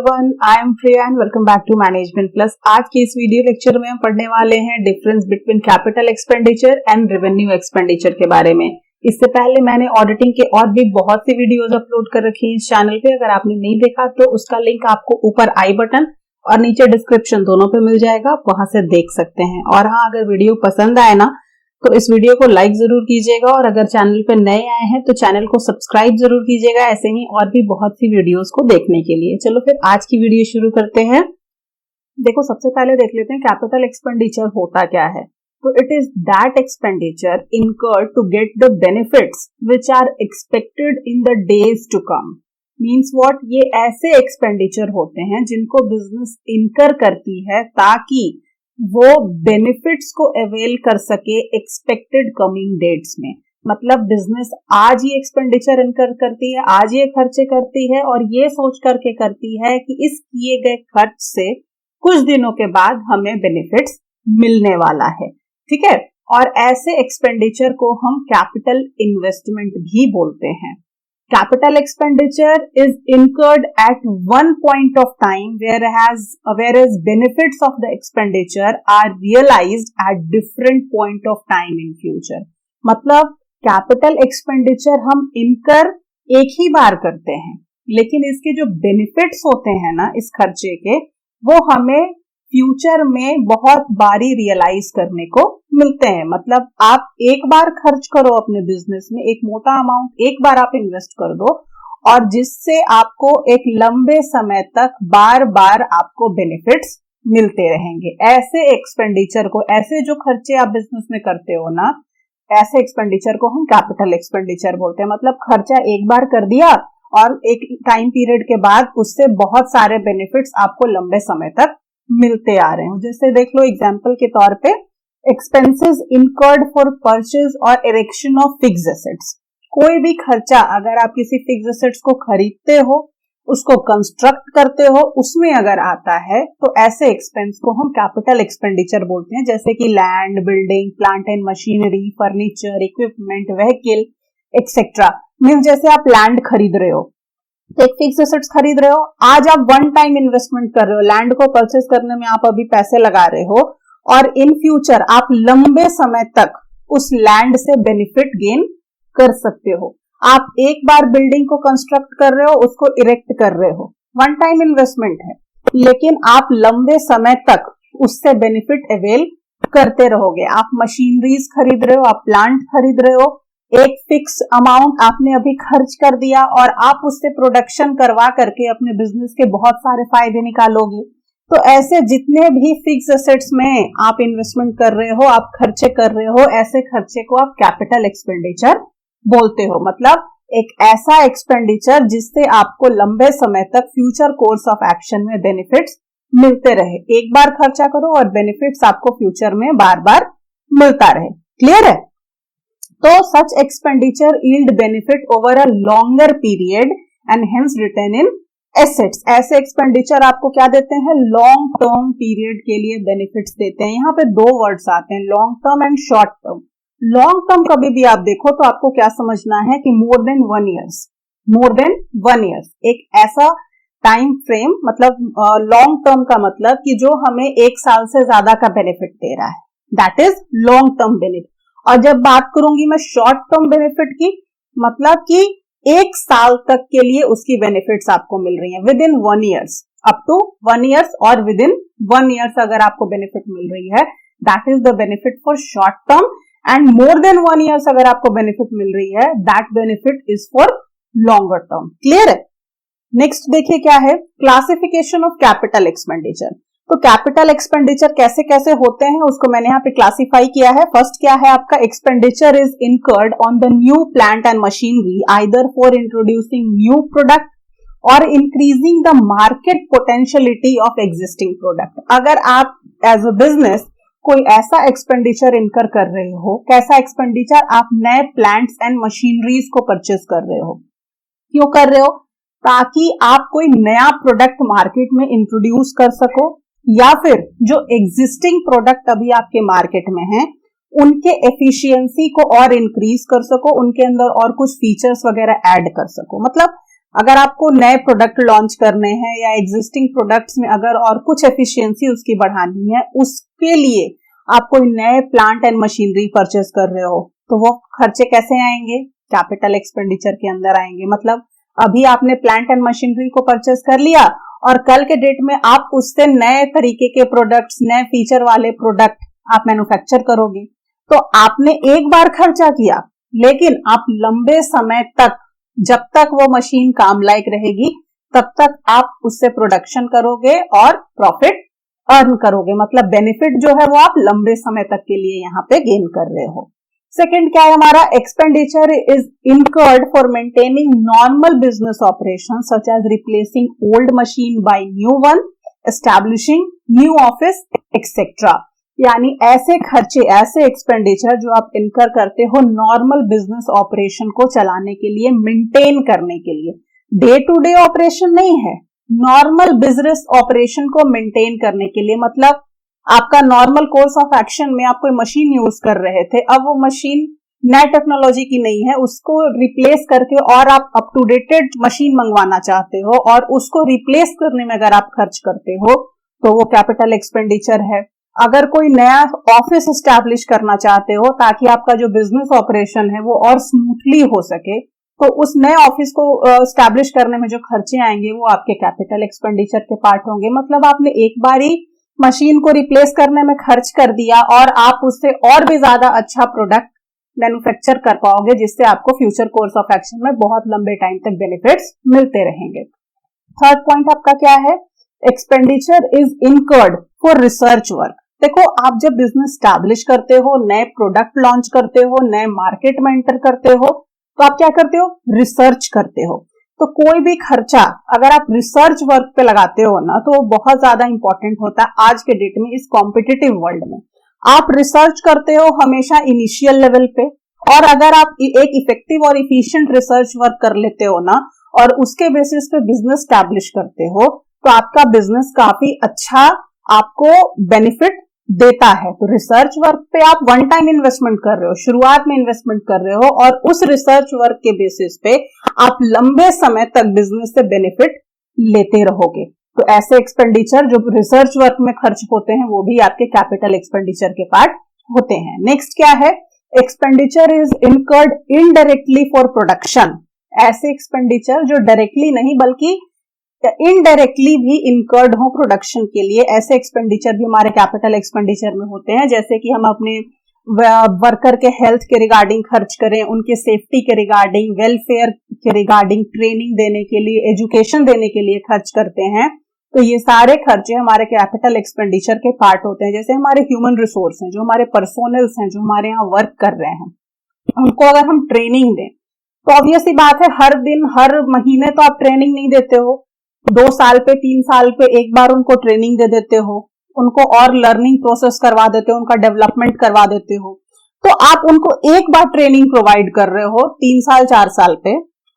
Everyone, I am Priya and welcome back to management plus. आज के इस वीडियो लेक्चर में हम पढ़ने वाले हैं difference between capital expenditure and revenue expenditure के बारे में। इससे पहले मैंने ऑडिटिंग के और भी बहुत सी वीडियोस अपलोड कर रखी हैं इस चैनल पे। अगर आपने नहीं देखा तो उसका लिंक आपको ऊपर आई बटन और नीचे डिस्क्रिप्शन दोनों पे मिल जाएगा, आप वहां से देख सकते हैं। और हाँ, अगर वीडियो पसंद आए ना तो इस वीडियो को लाइक जरूर कीजिएगा और अगर चैनल पे नए आए हैं तो चैनल को सब्सक्राइब जरूर कीजिएगा, ऐसे ही और भी बहुत सी वीडियोस को देखने के लिए। चलो फिर आज की वीडियो शुरू करते हैं। देखो, सबसे पहले देख लेते हैं कैपिटल एक्सपेंडिचर होता क्या है। तो it is that expenditure incurred to get the benefits which are expected in the days to come. Means what, ये ऐसे एक्सपेंडिचर होते हैं जिनको बिजनेस इनकर करती है ताकि वो बेनिफिट्स को अवेल कर सके एक्सपेक्टेड कमिंग डेट्स में। मतलब बिजनेस आज ही एक्सपेंडिचर इनकर करती है, आज ये खर्चे करती है और ये सोच करके करती है कि इस किए गए खर्च से कुछ दिनों के बाद हमें बेनिफिट्स मिलने वाला है। ठीक है, और ऐसे एक्सपेंडिचर को हम कैपिटल इन्वेस्टमेंट भी बोलते हैं। Capital expenditure is incurred at one point of time, whereas benefits of the expenditure are realized at different point of time in future. मतलब capital expenditure हम incur एक ही बार करते हैं, लेकिन इसके जो benefits होते हैं ना इस खर्चे के, वो हमें फ्यूचर में बहुत बारी रियलाइज करने को मिलते हैं। मतलब आप एक बार खर्च करो अपने बिजनेस में, एक मोटा अमाउंट एक बार आप इन्वेस्ट कर दो और जिससे आपको एक लंबे समय तक बार बार आपको बेनिफिट्स मिलते रहेंगे। ऐसे एक्सपेंडिचर को, ऐसे जो खर्चे आप बिजनेस में करते हो ना, ऐसे एक्सपेंडिचर को हम कैपिटल एक्सपेंडिचर बोलते हैं। मतलब खर्चा एक बार कर दिया और एक टाइम पीरियड के बाद उससे बहुत सारे बेनिफिट्स आपको लंबे समय तक मिलते आ रहे हैं। जैसे देख लो, एग्जांपल के तौर पे एक्सपेंसेस इनकर्ड फॉर परचेज और इरेक्शन ऑफ फिक्स्ड एसेट्स। कोई भी खर्चा अगर आप किसी फिक्स्ड एसेट्स को खरीदते हो, उसको कंस्ट्रक्ट करते हो, उसमें अगर आता है तो ऐसे एक्सपेंस को हम कैपिटल एक्सपेंडिचर बोलते हैं। जैसे कि land, building, plant and machinery, furniture, equipment, vehicle etcetera. Means जैसे आप लैंड खरीद रहे हो, एक फिक्स एसेट्स खरीद रहे हो, आज आप वन टाइम इन्वेस्टमेंट कर रहे हो, लैंड को परचेस करने में आप अभी पैसे लगा रहे हो और इन फ्यूचर आप लंबे समय तक उस लैंड से बेनिफिट गेन कर सकते हो। आप एक बार बिल्डिंग को कंस्ट्रक्ट कर रहे हो, उसको इरेक्ट कर रहे हो, वन टाइम इन्वेस्टमेंट है, लेकिन आप लंबे समय तक उससे बेनिफिट अवेल करते रहोगे। आप मशीनरीज खरीद रहे हो, आप प्लांट खरीद रहे हो, एक फिक्स अमाउंट आपने अभी खर्च कर दिया और आप उससे प्रोडक्शन करवा करके अपने बिजनेस के बहुत सारे फायदे निकालोगे। तो ऐसे जितने भी फिक्स एसेट्स में आप इन्वेस्टमेंट कर रहे हो, आप खर्चे कर रहे हो, ऐसे खर्चे को आप कैपिटल एक्सपेंडिचर बोलते हो। मतलब एक ऐसा एक्सपेंडिचर जिससे आपको लंबे समय तक फ्यूचर कोर्स ऑफ एक्शन में बेनिफिट्स मिलते रहे। एक बार खर्चा करो और बेनिफिट्स आपको फ्यूचर में बार बार मिलता रहे। क्लियर है? तो such expenditure yield benefit over a longer period and hence return in assets. ऐसे एक्सपेंडिचर आपको क्या देते हैं? लॉन्ग टर्म पीरियड के लिए बेनिफिट्स देते हैं। यहाँ पे दो वर्ड्स आते हैं, long term and short term. Long term कभी भी आप देखो तो आपको क्या समझना है कि मोर देन 1 ईयर्स, मोर देन 1 ईयर्स एक ऐसा टाइम फ्रेम, मतलब लॉन्ग टर्म का मतलब कि जो हमें 1 साल से ज्यादा का बेनिफिट दे रहा है, that is long term benefit. और जब बात करूंगी मैं शॉर्ट टर्म बेनिफिट की, मतलब कि 1 साल तक के लिए उसकी बेनिफिट्स आपको मिल रही हैं, within 1 years, up to 1 years और विद इन 1 ईयर्स अगर आपको बेनिफिट मिल रही है, that is the benefit for short term. And more than 1 years अगर आपको बेनिफिट मिल रही है, that benefit is for longer term. Clear है? नेक्स्ट देखिए क्या है, क्लासिफिकेशन ऑफ कैपिटल एक्सपेंडिचर। तो कैपिटल एक्सपेंडिचर कैसे कैसे होते हैं उसको मैंने यहाँ पे क्लासिफाई किया है। फर्स्ट क्या है आपका, expenditure is incurred on the new plant and machinery either for introducing new product और increasing the market potentiality of existing product. अगर आप एज अ बिजनेस कोई ऐसा एक्सपेंडिचर इनकर कर रहे हो, कैसा एक्सपेंडिचर, आप नए प्लांट्स एंड मशीनरीज को परचेज कर रहे हो, क्यों कर रहे हो? ताकि आप कोई नया प्रोडक्ट मार्केट में इंट्रोड्यूस कर सको या फिर जो एग्जिस्टिंग प्रोडक्ट अभी आपके मार्केट में हैं उनके एफिशिएंसी को और इंक्रीज कर सको, उनके अंदर और कुछ फीचर्स वगैरह ऐड कर सको। मतलब अगर आपको नए प्रोडक्ट लॉन्च करने हैं या एग्जिस्टिंग प्रोडक्ट्स में अगर और कुछ एफिशिएंसी उसकी बढ़ानी है, उसके लिए आप कोई नए प्लांट एंड मशीनरी परचेस कर रहे हो, तो वो खर्चे कैसे आएंगे? कैपिटल एक्सपेंडिचर के अंदर आएंगे। मतलब अभी आपने प्लांट एंड मशीनरी को परचेस कर लिया और कल के डेट में आप उससे नए तरीके के प्रोडक्ट्स, नए फीचर वाले प्रोडक्ट आप मैन्युफैक्चर करोगे, तो आपने एक बार खर्चा किया, लेकिन आप लंबे समय तक, जब तक वो मशीन काम लायक रहेगी, तब तक आप उससे प्रोडक्शन करोगे और प्रॉफिट अर्न करोगे। मतलब बेनिफिट जो है वो आप लंबे समय तक के लिए यहाँ पे गेन कर रहे हो। सेकंड क्या है हमारा? Expenditure is incurred for maintaining normal business operation such as replacing old machine by new one, establishing new office etcetera. यानी ऐसे खर्चे, ऐसे एक्सपेंडिचर जो आप इनकर करते हो नॉर्मल बिजनेस ऑपरेशन को चलाने के लिए, मेंटेन करने के लिए। डे टू डे ऑपरेशन नहीं है, नॉर्मल बिजनेस ऑपरेशन को मेंटेन करने के लिए। मतलब आपका नॉर्मल कोर्स ऑफ एक्शन में आप कोई मशीन यूज कर रहे थे, अब वो मशीन नई टेक्नोलॉजी की नहीं है, उसको रिप्लेस करके और आप अप टू डेटेड मशीन मंगवाना चाहते हो और उसको रिप्लेस करने में अगर आप खर्च करते हो तो वो कैपिटल एक्सपेंडिचर है। अगर कोई नया ऑफिस एस्टैब्लिश करना चाहते हो ताकि आपका जो बिजनेस ऑपरेशन है वो और स्मूथली हो सके, तो उस नए ऑफिस को एस्टैब्लिश करने में जो खर्चे आएंगे वो आपके कैपिटल एक्सपेंडिचर के पार्ट होंगे। मतलब आपने एक बार ही मशीन को रिप्लेस करने में खर्च कर दिया और आप उससे और भी ज्यादा अच्छा प्रोडक्ट मैन्युफैक्चर कर पाओगे, जिससे आपको फ्यूचर कोर्स ऑफ एक्शन में बहुत लंबे टाइम तक बेनिफिट्स मिलते रहेंगे। थर्ड पॉइंट आपका क्या है? Expenditure is incurred for research work. देखो, आप जब बिजनेस स्टैब्लिश करते हो, नए प्रोडक्ट लॉन्च करते हो, नए मार्केट में एंटर करते हो, तो आप क्या करते हो? रिसर्च करते हो। तो कोई भी खर्चा अगर आप रिसर्च वर्क पे लगाते हो ना, तो वो बहुत ज्यादा इंपॉर्टेंट होता है आज के डेट में, इस कॉम्पिटिटिव वर्ल्ड में। आप रिसर्च करते हो हमेशा इनिशियल लेवल पे, और अगर आप एक इफेक्टिव और इफिशिएंट रिसर्च वर्क कर लेते हो ना और उसके बेसिस पे बिजनेस स्टैब्लिश करते हो, तो आपका बिजनेस काफी अच्छा आपको बेनिफिट देता है। तो रिसर्च वर्क पे आप वन टाइम इन्वेस्टमेंट कर रहे हो, शुरुआत में इन्वेस्टमेंट कर रहे हो, और उस रिसर्च वर्क के बेसिस पे आप लंबे समय तक बिजनेस से बेनिफिट लेते रहोगे। तो ऐसे एक्सपेंडिचर जो रिसर्च वर्क में खर्च होते हैं वो भी आपके कैपिटल एक्सपेंडिचर के पार्ट होते हैं। नेक्स्ट क्या है? Expenditure is incurred indirectly for production. ऐसे एक्सपेंडिचर जो डायरेक्टली नहीं बल्कि इनडायरेक्टली भी इनकर्ड हो प्रोडक्शन के लिए, ऐसे एक्सपेंडिचर भी हमारे कैपिटल एक्सपेंडिचर में होते हैं। जैसे कि हम अपने वर्कर के हेल्थ के रिगार्डिंग खर्च करें, उनके सेफ्टी के रिगार्डिंग, वेलफेयर के रिगार्डिंग, ट्रेनिंग देने के लिए, एजुकेशन देने के लिए खर्च करते हैं। तो ये सारे खर्चे हमारे कैपिटल एक्सपेंडिचर के पार्ट होते हैं। जैसे हमारे ह्यूमन रिसोर्स हैं, जो हमारे पर्सोनल्स हैं, जो हमारे यहाँ वर्क कर रहे हैं, उनको अगर हम ट्रेनिंग दें, तो ऑब्वियस सी बात है हर दिन हर महीने तो आप ट्रेनिंग नहीं देते हो, 2 साल पे 3 साल पे एक बार उनको ट्रेनिंग दे देते हो, उनको और लर्निंग प्रोसेस करवा देते हो, उनका डेवलपमेंट करवा देते हो। तो आप उनको एक बार ट्रेनिंग प्रोवाइड कर रहे हो 3 साल 4 साल पे,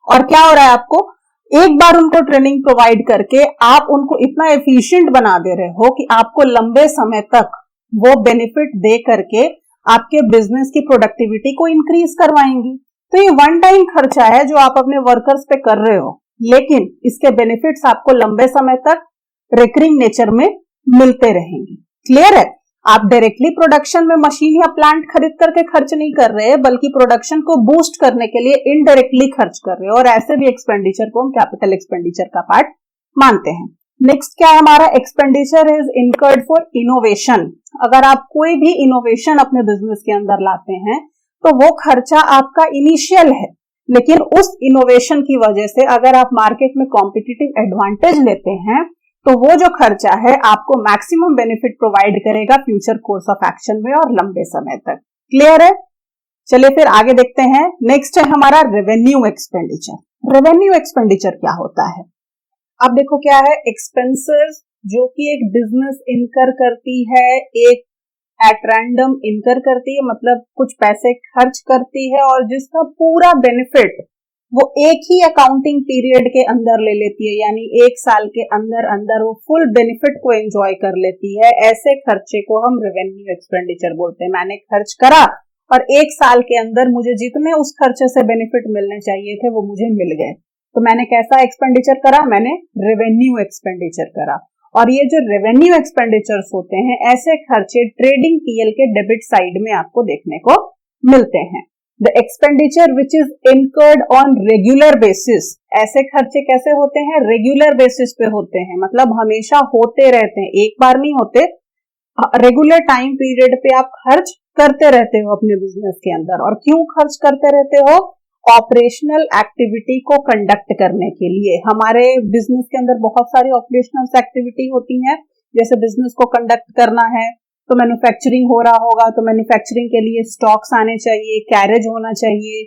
और क्या हो रहा है? आपको एक बार उनको ट्रेनिंग प्रोवाइड करके आप उनको इतना एफिशिएंट बना दे रहे हो कि आपको लंबे समय तक वो बेनिफिट दे करके आपके बिजनेस की प्रोडक्टिविटी को इंक्रीज करवाएंगी। तो ये वन टाइम खर्चा है जो आप अपने वर्कर्स पे कर रहे हो, लेकिन इसके बेनिफिट्स आपको लंबे समय तक रिकरिंग नेचर में मिलते रहेंगे। क्लियर है? आप डायरेक्टली प्रोडक्शन में मशीन या प्लांट खरीद करके खर्च नहीं कर रहे, बल्कि प्रोडक्शन को बूस्ट करने के लिए इनडायरेक्टली खर्च कर रहे हो, और ऐसे भी एक्सपेंडिचर को हम कैपिटल एक्सपेंडिचर का पार्ट मानते हैं। नेक्स्ट क्या है हमारा? Expenditure is incurred for innovation. अगर आप कोई भी इनोवेशन अपने बिजनेस के अंदर लाते हैं तो वो खर्चा आपका इनिशियल है, लेकिन उस इनोवेशन की वजह से अगर आप मार्केट में कॉम्पिटिटिव एडवांटेज लेते हैं तो वो जो खर्चा है आपको मैक्सिमम बेनिफिट प्रोवाइड करेगा फ्यूचर कोर्स ऑफ एक्शन में और लंबे समय तक। क्लियर है? चलिए फिर आगे देखते हैं। नेक्स्ट है हमारा रेवेन्यू एक्सपेंडिचर। रेवेन्यू एक्सपेंडिचर क्या होता है? अब देखो क्या है, एक्सपेंसेस जो कि एक बिजनेस इनकर करती है, एक एट रैंडम इनकर करती है, मतलब कुछ पैसे खर्च करती है, और जिसका पूरा बेनिफिट वो एक ही अकाउंटिंग पीरियड के अंदर ले लेती है, यानी 1 साल के अंदर अंदर वो फुल बेनिफिट को एंजॉय कर लेती है। ऐसे खर्चे को हम रेवेन्यू एक्सपेंडिचर बोलते हैं। मैंने खर्च करा और 1 साल के अंदर मुझे जितने उस खर्चे से बेनिफिट मिलने चाहिए थे वो मुझे मिल गए, तो मैंने कैसा एक्सपेंडिचर करा, मैंने रेवेन्यू एक्सपेंडिचर करा। और ये जो रेवेन्यू एक्सपेंडिचर्स होते हैं, ऐसे खर्चे ट्रेडिंग पीएल के डेबिट साइड में आपको देखने को मिलते हैं। The expenditure which is incurred on regular basis, ऐसे खर्चे कैसे होते हैं, रेगुलर बेसिस पे होते हैं, मतलब हमेशा होते रहते हैं, एक बार नहीं होते, रेगुलर टाइम पीरियड पे आप खर्च करते रहते हो अपने बिजनेस के अंदर। और क्यों खर्च करते रहते हो, ऑपरेशनल एक्टिविटी को कंडक्ट करने के लिए। हमारे बिजनेस के अंदर बहुत सारी ऑपरेशनल एक्टिविटी होती हैं, जैसे बिजनेस को कंडक्ट करना है तो मैन्युफैक्चरिंग हो रहा होगा, तो मैन्युफैक्चरिंग के लिए स्टॉक्स आने चाहिए, कैरेज होना चाहिए,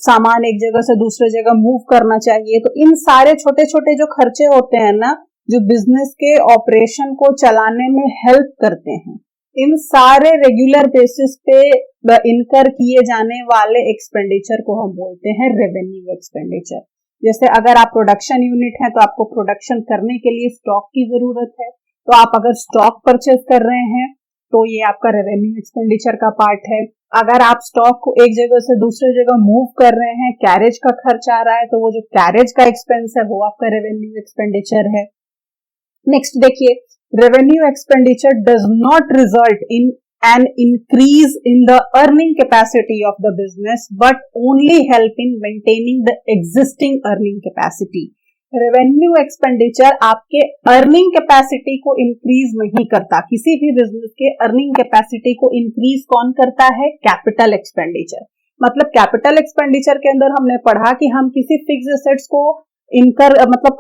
सामान एक जगह से दूसरे जगह मूव करना चाहिए। तो इन सारे छोटे छोटे जो खर्चे होते हैं ना, जो बिजनेस के ऑपरेशन को चलाने में हेल्प करते हैं, इन सारे रेगुलर बेसिस पे इनकर किए जाने वाले एक्सपेंडिचर को हम बोलते हैं रेवेन्यू एक्सपेंडिचर। जैसे अगर आप प्रोडक्शन यूनिट है तो आपको प्रोडक्शन करने के लिए स्टॉक की जरूरत है, तो आप अगर स्टॉक परचेज कर रहे हैं तो ये आपका रेवेन्यू एक्सपेंडिचर का पार्ट है। अगर आप स्टॉक को एक जगह से दूसरे जगह मूव कर रहे हैं, कैरेज का खर्च आ रहा है, तो वो जो कैरेज का एक्सपेंस है वो आपका रेवेन्यू एक्सपेंडिचर है। नेक्स्ट देखिए, revenue expenditure does not result in an increase in the earning capacity of the business but only help in maintaining the existing earning capacity। Revenue expenditure आपके earning capacity को increase नहीं करता। किसी भी business के earning capacity को increase कौन करता है, कैपिटल एक्सपेंडिचर। मतलब कैपिटल एक्सपेंडिचर के अंदर हमने पढ़ा कि हम किसी फिक्स एसेट्स को इनकर मतलब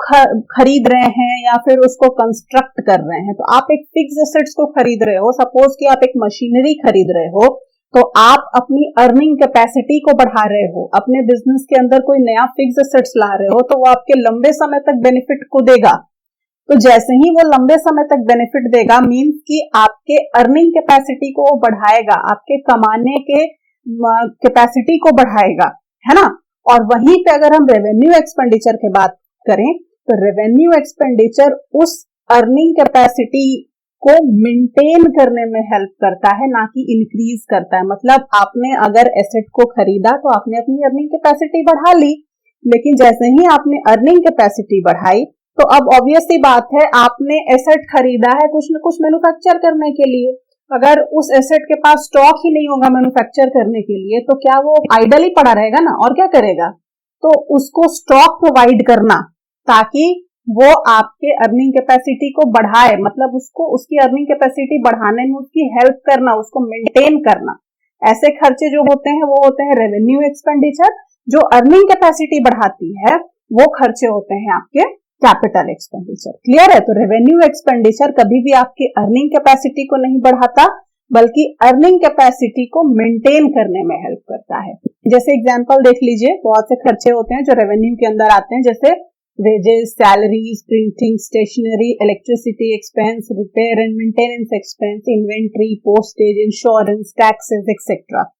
खरीद रहे हैं या फिर उसको कंस्ट्रक्ट कर रहे हैं। तो आप एक फिक्स एसेट्स को खरीद रहे हो, सपोज कि आप एक मशीनरी खरीद रहे हो, तो आप अपनी अर्निंग कैपेसिटी को बढ़ा रहे हो, अपने बिजनेस के अंदर कोई नया फिक्स एसेट्स ला रहे हो, तो वो आपके लंबे समय तक बेनिफिट को देगा। तो जैसे ही वो लंबे समय तक बेनिफिट देगा, मीन्स कि आपके अर्निंग कैपेसिटी को वो बढ़ाएगा, आपके कमाने के कैपेसिटी को बढ़ाएगा, है ना। और वहीं पे अगर हम रेवेन्यू एक्सपेंडिचर की बात करें तो रेवेन्यू एक्सपेंडिचर उस अर्निंग कैपेसिटी को मेंटेन करने में हेल्प करता है, ना कि इंक्रीज करता है। मतलब आपने अगर एसेट को खरीदा तो आपने अपनी अर्निंग कैपेसिटी बढ़ा ली, लेकिन जैसे ही आपने अर्निंग कैपेसिटी बढ़ाई तो अब ऑब्वियस सी बात है, आपने एसेट खरीदा है कुछ न कुछ मैन्युफैक्चर करने के लिए। अगर उस एसेट के पास स्टॉक ही नहीं होगा मैन्युफैक्चर करने के लिए, तो क्या वो आइडल ही पड़ा रहेगा ना, और क्या करेगा। तो उसको स्टॉक प्रोवाइड करना ताकि वो आपके अर्निंग कैपेसिटी को बढ़ाए, मतलब उसको उसकी अर्निंग कैपेसिटी बढ़ाने में उसकी हेल्प करना, उसको मेंटेन करना। ऐसे खर्चे जो होते हैं वो होते हैं रेवेन्यू एक्सपेंडिचर। जो अर्निंग कैपेसिटी बढ़ाती है वो खर्चे होते हैं आपके कैपिटल एक्सपेंडिचर। क्लियर है। तो रेवेन्यू एक्सपेंडिचर कभी भी आपकी अर्निंग कैपेसिटी को नहीं बढ़ाता, बल्कि अर्निंग कैपेसिटी को मेंटेन करने में हेल्प करता है। जैसे एग्जांपल देख लीजिए, बहुत से खर्चे होते हैं जो रेवेन्यू के अंदर आते हैं, जैसे wages, salaries, printing, stationery, electricity expense, repair and maintenance expense, inventory, postage, insurance, taxes etcetera.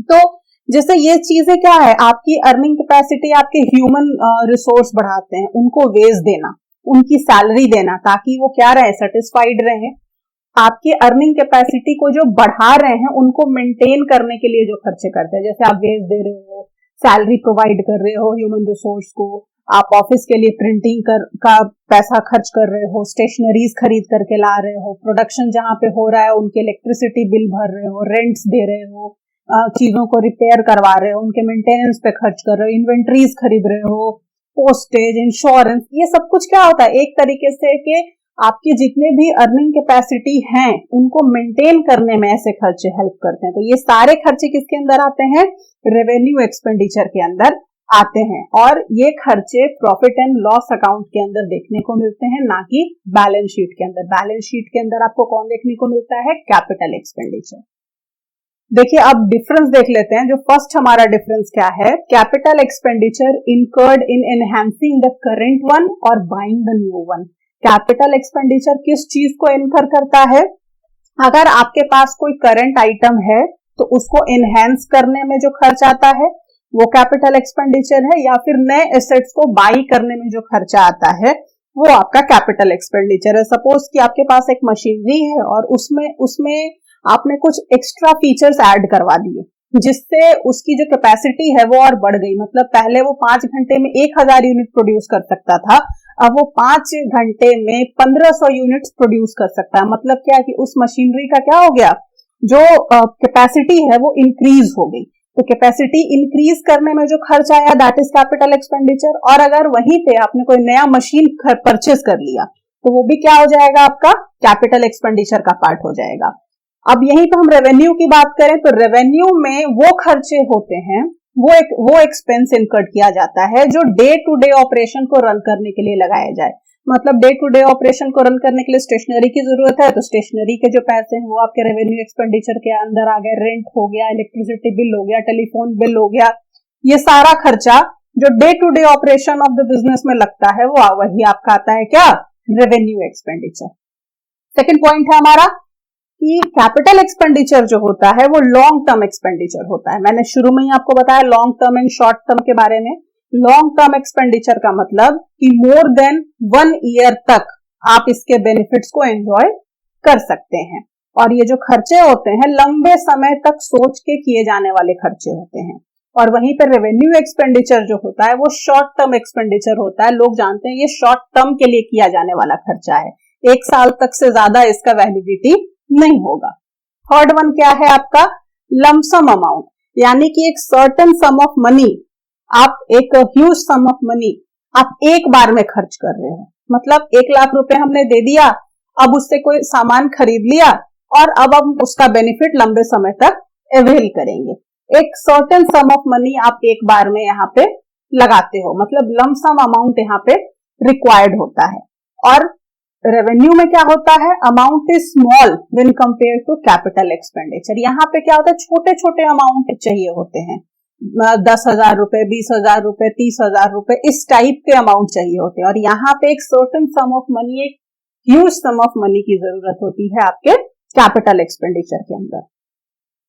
तो जैसे ये चीजें क्या है, आपकी अर्निंग कैपेसिटी, आपके ह्यूमन रिसोर्स बढ़ाते हैं, उनको वेज देना, उनकी सैलरी देना, ताकि वो क्या रहे, सेटिस्फाइड रहे। आपकी अर्निंग कैपेसिटी को जो बढ़ा रहे हैं उनको मेंटेन करने के लिए जो खर्चे करते हैं, जैसे आप वेज दे रहे हो, सैलरी प्रोवाइड कर रहे हो ह्यूमन रिसोर्स को, आप ऑफिस के लिए प्रिंटिंग का पैसा खर्च कर रहे हो, स्टेशनरीज खरीद करके ला रहे हो, प्रोडक्शन जहां पे हो रहा है उनके इलेक्ट्रिसिटी बिल भर रहे हो, रेंट्स दे रहे हो, चीजों को रिपेयर करवा रहे हो, उनके मेंटेनेंस पे खर्च कर रहे हो, इन्वेंट्रीज खरीद रहे हो, पोस्टेज, इंश्योरेंस, ये सब कुछ क्या होता है, एक तरीके से कि आपकी जितने भी अर्निंग कैपेसिटी हैं उनको मेंटेन करने में ऐसे खर्चे हेल्प करते हैं। तो ये सारे खर्चे किसके अंदर आते हैं, रेवेन्यू एक्सपेंडिचर के अंदर आते हैं। और ये खर्चे प्रॉफिट एंड लॉस अकाउंट के अंदर देखने को मिलते हैं, ना कि बैलेंस शीट के अंदर। बैलेंस शीट के अंदर आपको कौन देखने को मिलता है, कैपिटल एक्सपेंडिचर। देखिए अब डिफरेंस देख लेते हैं। जो फर्स्ट हमारा डिफरेंस क्या है, capital expenditure incurred in enhancing the current one और buying the new one. Capital expenditure किस चीज को इनकर करता है, अगर आपके पास कोई करंट आइटम है तो उसको एनहांस करने में जो खर्च आता है वो कैपिटल एक्सपेंडिचर है, या फिर नए एसेट्स को बाई करने में जो खर्चा आता है वो आपका कैपिटल एक्सपेंडिचर है। सपोज कि आपके पास एक मशीनरी है और उसमें आपने कुछ एक्स्ट्रा फीचर्स ऐड करवा दिए, जिससे उसकी जो कैपेसिटी है वो और बढ़ गई। मतलब पहले वो 5 घंटे में 1000 यूनिट प्रोड्यूस कर सकता था, अब वो 5 घंटे में 1500 यूनिट्स प्रोड्यूस कर सकता है। मतलब क्या कि उस मशीनरी का क्या हो गया, जो कैपेसिटी है वो इंक्रीज हो गई। तो कैपेसिटी इंक्रीज करने में जो खर्च आया दैट इज कैपिटल एक्सपेंडिचर। और अगर वहीं पे आपने कोई नया मशीन परचेस कर लिया तो वो भी क्या हो जाएगा, आपका कैपिटल एक्सपेंडिचर का पार्ट हो जाएगा। अब यहीं पे हम रेवेन्यू की बात करें तो रेवेन्यू में वो खर्चे होते हैं, वो एक्सपेंस इनकर्ड किया जाता है जो डे टू डे ऑपरेशन को रन करने के लिए लगाया जाए। मतलब डे टू डे ऑपरेशन को रन करने के लिए स्टेशनरी की जरूरत है, तो स्टेशनरी के जो पैसे हैं वो आपके रेवेन्यू एक्सपेंडिचर के अंदर आ गए। रेंट हो गया, इलेक्ट्रिसिटी बिल हो गया, टेलीफोन बिल हो गया, ये सारा खर्चा जो day to day operation of the business में लगता है वो वही आपका आता है क्या, रेवेन्यू एक्सपेंडिचर। सेकेंड पॉइंट है हमारा कि कैपिटल एक्सपेंडिचर जो होता है वो लॉन्ग टर्म एक्सपेंडिचर होता है। मैंने शुरू में ही आपको बताया long term and short term के बारे में। लॉन्ग टर्म एक्सपेंडिचर का मतलब कि मोर देन 1 ईयर तक आप इसके बेनिफिट्स को एंजॉय कर सकते हैं। और ये जो खर्चे होते हैं लंबे समय तक सोच के किए जाने वाले खर्चे होते हैं। और वहीं पर रेवेन्यू एक्सपेंडिचर जो होता है वो शॉर्ट टर्म एक्सपेंडिचर होता है। लोग जानते हैं ये शॉर्ट टर्म के लिए किया जाने वाला खर्चा है, 1 साल तक से ज्यादा इसका वैलिडिटी नहीं होगा। थर्ड वन क्या है आपका, लमसम अमाउंट, यानी कि एक सर्टेन सम ऑफ मनी, आप एक ह्यूज सम ऑफ मनी आप एक बार में खर्च कर रहे हो। मतलब 1 लाख रुपए हमने दे दिया, अब उससे कोई सामान खरीद लिया और अब हम उसका बेनिफिट लंबे समय तक अवेल करेंगे। एक सर्टेन सम ऑफ मनी आप एक बार में यहाँ पे लगाते हो, मतलब लमसम अमाउंट यहाँ पे रिक्वायर्ड होता है। और रेवेन्यू में क्या होता है, amount is small when compare to capital expenditure. यहाँ पे क्या होता है, छोटे छोटे अमाउंट चाहिए होते हैं, 10,000 रुपए, 20,000 रुपए, 30,000 रुपए, इस टाइप के अमाउंट चाहिए होते हैं। और यहाँ पे एक सर्टेन सम ऑफ मनी, एक ह्यूज सम ऑफ मनी की जरूरत होती है आपके कैपिटल एक्सपेंडिचर के अंदर।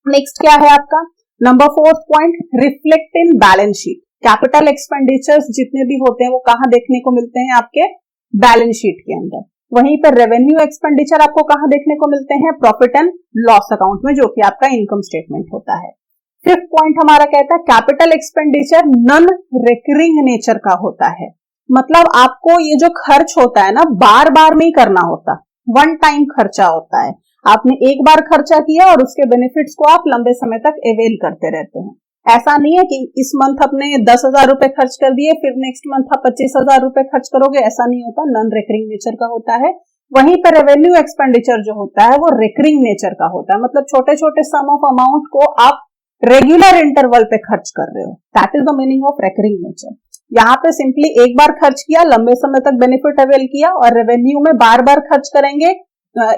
नेक्स्ट क्या है आपका, number 4th point, reflect in balance sheet. Capital expenditures जितने भी होते हैं वो कहाँ देखने को मिलते हैं, आपके बैलेंस शीट के अंदर। वहीं पर रेवेन्यू एक्सपेंडिचर आपको कहां देखने को मिलते हैं, प्रॉफिट एंड लॉस अकाउंट में, जो कि आपका इनकम स्टेटमेंट होता है। 5th पॉइंट हमारा कहता है capital expenditure non recurring nature का होता है। मतलब आपको ये जो खर्च होता है ना बार बार नहीं करना होता, वन टाइम खर्चा होता है। आपने एक बार खर्चा किया और उसके बेनिफिट्स को आप लंबे समय तक अवेल करते रहते हैं। ऐसा नहीं है कि इस मंथ आपने 10,000 रुपए खर्च कर दिए फिर नेक्स्ट मंथ आप 25,000 रुपए खर्च करोगे, ऐसा नहीं होता, नॉन रिकरिंग नेचर का होता है। वहीं पर रेवेन्यू एक्सपेंडिचर जो होता है वो रिकरिंग नेचर का होता है। मतलब छोटे छोटे सम ऑफ अमाउंट को आप रेगुलर इंटरवल पे खर्च कर रहे हो, that is the meaning of recurring nature. यहाँ पे सिंपली एक बार खर्च किया, लंबे समय तक बेनिफिट अवेल किया, और रेवेन्यू में बार बार खर्च करेंगे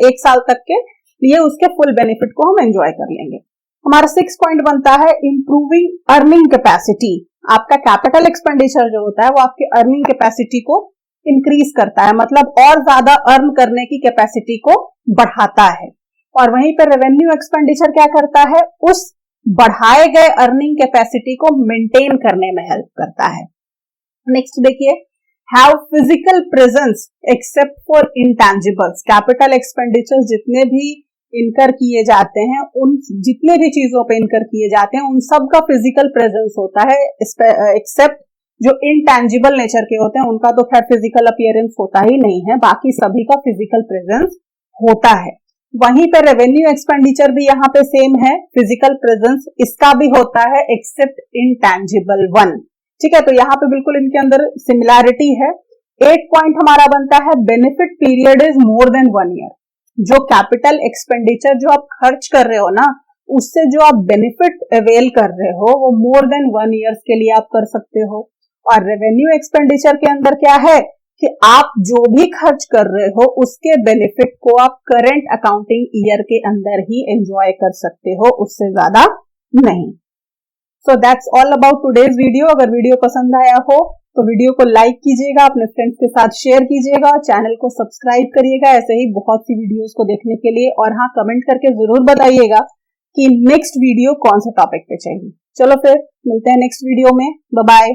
1 साल तक के लिए, उसके फुल बेनिफिट को हम एंजॉय कर लेंगे। हमारा 6th पॉइंट बनता है इंप्रूविंग अर्निंग कैपेसिटी। आपका कैपिटल एक्सपेंडिचर जो होता है वो आपकी अर्निंग कैपेसिटी को इंक्रीज करता है, मतलब और ज्यादा अर्न करने की कैपेसिटी को बढ़ाता है। और वहीं पर रेवेन्यू एक्सपेंडिचर क्या करता है, उस बढ़ाए गए अर्निंग कैपेसिटी को मेंटेन करने में हेल्प करता है। नेक्स्ट देखिए, have physical presence except for intangibles. Capital expenditure जितने भी इनकर किए जाते हैं, उन जितने भी चीजों पे इनकर किए जाते हैं उन सब का फिजिकल प्रेजेंस होता है, एक्सेप्ट जो इनटैंजिबल नेचर के होते हैं उनका तो खैर फिजिकल अपीयरेंस होता ही नहीं है, बाकी सभी का फिजिकल प्रेजेंस होता है। वहीं पे रेवेन्यू एक्सपेंडिचर भी यहाँ पे सेम है, फिजिकल प्रेजेंस इसका भी होता है एक्सेप्ट इनटैंजिबल वन। ठीक है, तो यहाँ पे बिल्कुल इनके अंदर सिमिलैरिटी है। 8 पॉइंट हमारा बनता है benefit period is more than 1 year. जो कैपिटल एक्सपेंडिचर जो आप खर्च कर रहे हो ना, उससे जो आप बेनिफिट अवेल कर रहे हो वो मोर देन 1 ईयर्स के लिए आप कर सकते हो। और रेवेन्यू एक्सपेंडिचर के अंदर क्या है कि आप जो भी खर्च कर रहे हो उसके बेनिफिट को आप करंट अकाउंटिंग ईयर के अंदर ही एंजॉय कर सकते हो, उससे ज्यादा नहीं। So that's all about today's video. अगर वीडियो पसंद आया हो तो वीडियो को लाइक कीजिएगा, अपने फ्रेंड्स के साथ शेयर कीजिएगा, चैनल को सब्सक्राइब करिएगा ऐसे ही बहुत सी वीडियोस को देखने के लिए। और हाँ, कमेंट करके जरूर बताइएगा कि नेक्स्ट वीडियो कौन से टॉपिक पे चाहिए। चलो फिर मिलते हैं नेक्स्ट वीडियो में, बाय बाय।